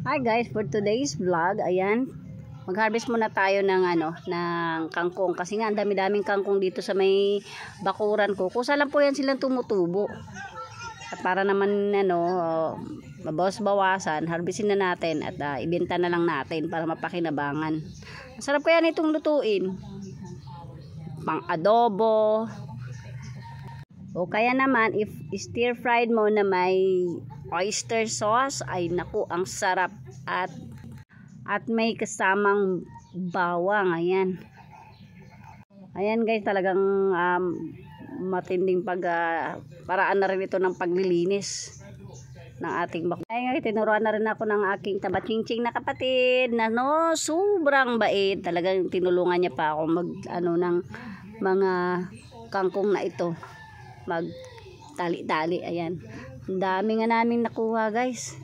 Hi guys, for today's vlog, ayan, mag-harvest muna tayo ng ng kangkong kasi nga ang dami-daming kangkong dito sa may bakuran ko. Kusa lang po yan silang tumutubo. At para naman mabawas-bawasan, harvestin na natin at ibenta na lang natin para mapakinabangan. Masarap kaya nitong lutuin. Pang adobo. O kaya naman if stir fried mo na may oyster sauce, ay naku, ang sarap at may kasamang bawang. Ayan guys, talagang matinding paraan na rin ito ng paglilinis ng ating bakura. Ayan, tinuruan na rin ako ng aking tabatsingtsing na kapatid na sobrang bait. Talagang tinulungan niya pa ako ng mga kangkong na ito, mag tali-tali. Ayan, ang dami nga namin nakuha guys.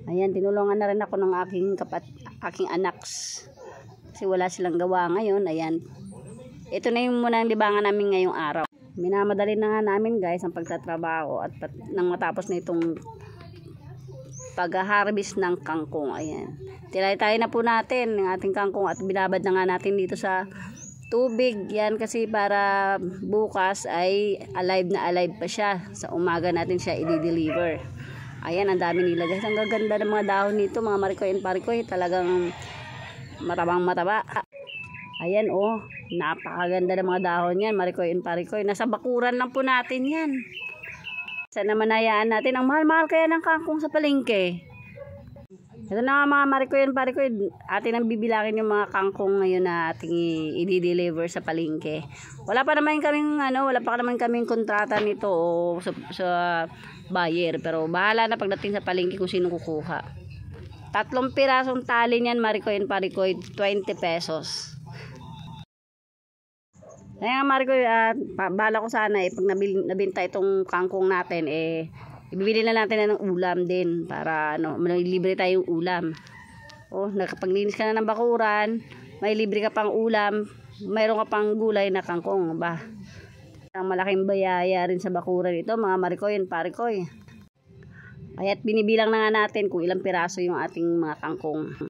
Ayan, tinulungan na rin ako ng aking anaks kasi wala silang gawa ngayon. Ayan, ito na yung munang libangan namin ngayong araw. Minamadali na nga namin guys ang pagtatrabaho at nang matapos na itong pag-harvest ng kangkong. Ayan, tilay-tayo na po natin ng ating kangkong at binabad na nga natin dito sa tubig. Yan kasi para bukas ay alive na alive pa siya. Sa umaga natin siya i-deliver. Ayan, ang dami nila guys. Ang gaganda ng mga dahon nito, mga marikoy and parikoy. Talagang matabang mataba. Ayan, oh, napakaganda ng mga dahon yan, marikoy and parikoy. Nasa bakuran lang po natin yan. Sana manayaan natin. Ang mahal-mahal kaya ng kangkong sa palengke. Ito na mga marikoy and parikoy, atin ang bibilangin yung mga kangkong ngayon na ating i-deliver sa palengke. Wala pa naman kaming kontrata nito o sa buyer, pero bahala na pagdating sa palengke kung sino kukuha. 3 pirasong tali niyan, marikoy and parikoy, 20 pesos. Kaya marikoy, bala ko sana pag nabinta itong kangkong natin, ibibili na natin ng ulam din para may libre tayong ulam. Oh, nakapaglinis ka na ng bakuran, may libre ka pang ulam, mayroon ka pang gulay na kangkong. Ang malaking bayaya rin sa bakuran ito, mga marikoy and parikoy. Kaya't binibilang na nga natin kung ilang piraso yung ating mga kangkong.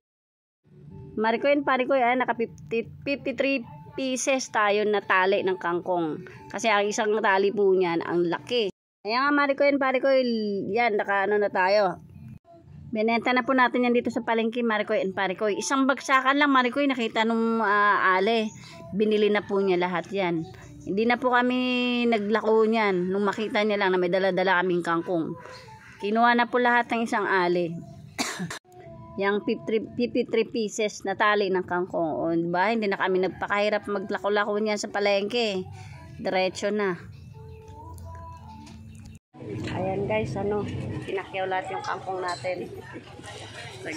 Marikoy and parikoy, naka 53 pieces tayo na tali ng kangkong. Kasi ang isang tali po niyan, ang laki. Ayan nga marikoy and parikoy, yan, na tayo. Binenta na po natin yan dito sa palengke, marikoy and parikoy. Isang bagsakan lang marikoy, nakita nung ale. Binili na po niya lahat yan. Hindi na po kami naglako niyan. Nung makita niya lang na may dala-dala kaming kangkong, kinuha na po lahat ng isang ale. Yang 53 pieces na tali ng kangkong. O, diba? Hindi na kami nagpakahirap maglako-lako niyan sa palengke. Diretso na. Ayan guys, pinakyaw lahat yung kangkong natin.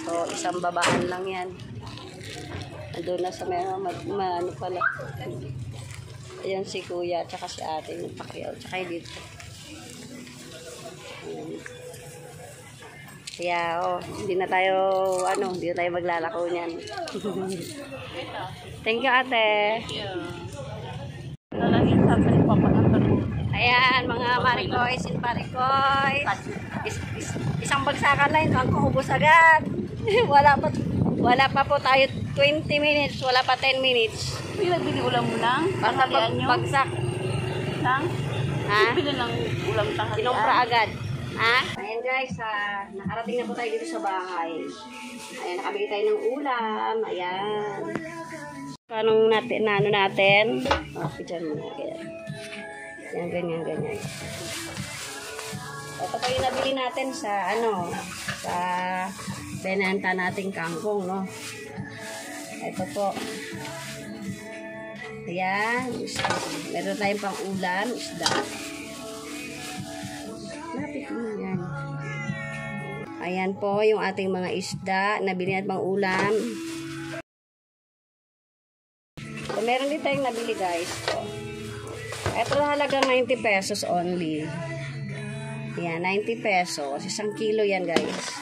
So, isang babaan lang yan. Andun na sa pala. Ayan si kuya, tsaka si ate yung pakyaw. Tsaka dito. Ayan. Kaya, hindi na tayo maglalako niyan. Thank you, ate. Ayan, mga marikoy and parikoy. Isang bagsakan lang, kangkong ubos agad. Wala pa po tayo 20 minutes, wala pa 10 minutes. Bili ulam mo lang? Basta bagsak. Lang? Ha? Bili lang ulam tanghalian. Kinumpra agad. Ha? Ayan guys, nakarating na po tayo dito sa bahay. Ayan, nakabili tayo ng ulam. Ayan. Kanong natin? Pidyan mo na. Ayan, ganyan. Ito pa yung nabili natin sa benenta nating kangkong, no? Ito po. Ayan, meron tayong pang ulam, isda. Lapit mo yan. Ayan po yung ating mga isda, nabili natin pang ulam. So, meron din tayong nabili guys. Ito na halagang 90 pesos only. Yan, 90 pesos. 1 kilo yan guys.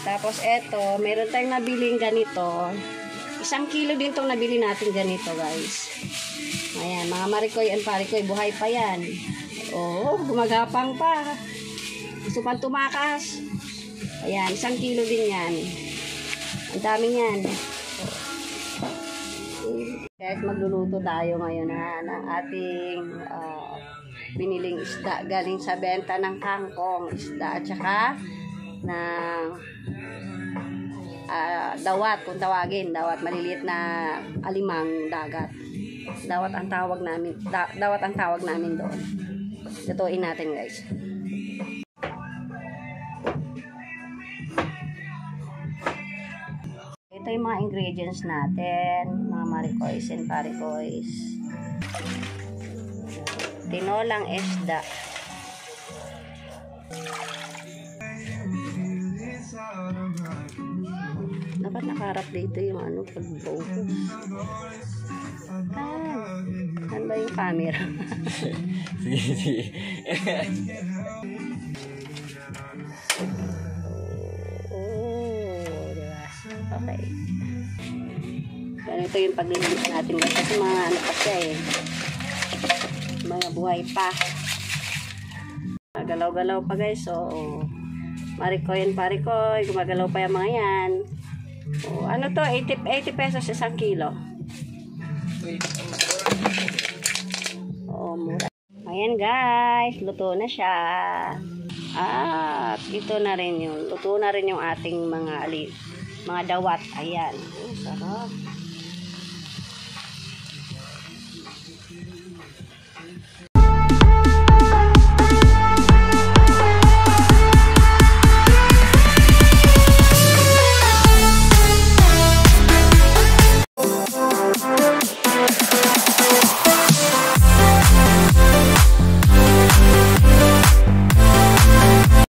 Tapos eto, meron tayong nabiling ganito. 1 kilo din itong nabili natin ganito guys. Ayan, mga marikoy and parikoy, buhay pa yan. Oh, gumagapang pa. Gusto pang tumakas. Ayan, 1 kilo din yan. Ang dami yan. Guys, magluluto tayo ngayon ng ating biniling isda. Galing sa benta ng kangkong isda at saka ng dawat, kung tawagin. Dawat, maliliit na alimang dagat. Dawat ang tawag namin doon. Lutuin natin, guys. Ito yung mga ingredients natin, mga maricois and paricois. Tinolang isda. Dapat nakaharap dito yung pag-focus. Saan ba yung camera? Sige. Diba? Okay. Ganito yung paglilinis natin guys. Kasi mga pa siya mga buhay pa. Galaw-galaw pa guys. So, marikoy and parikoy. Gumagalaw pa yung mga yan. Ano to? 80 pesos 1 kilo. Mura. Ayan guys. Luto na siya. At ito na rin yung luto na rin yung ating mga dawat. Ayan. Sarap.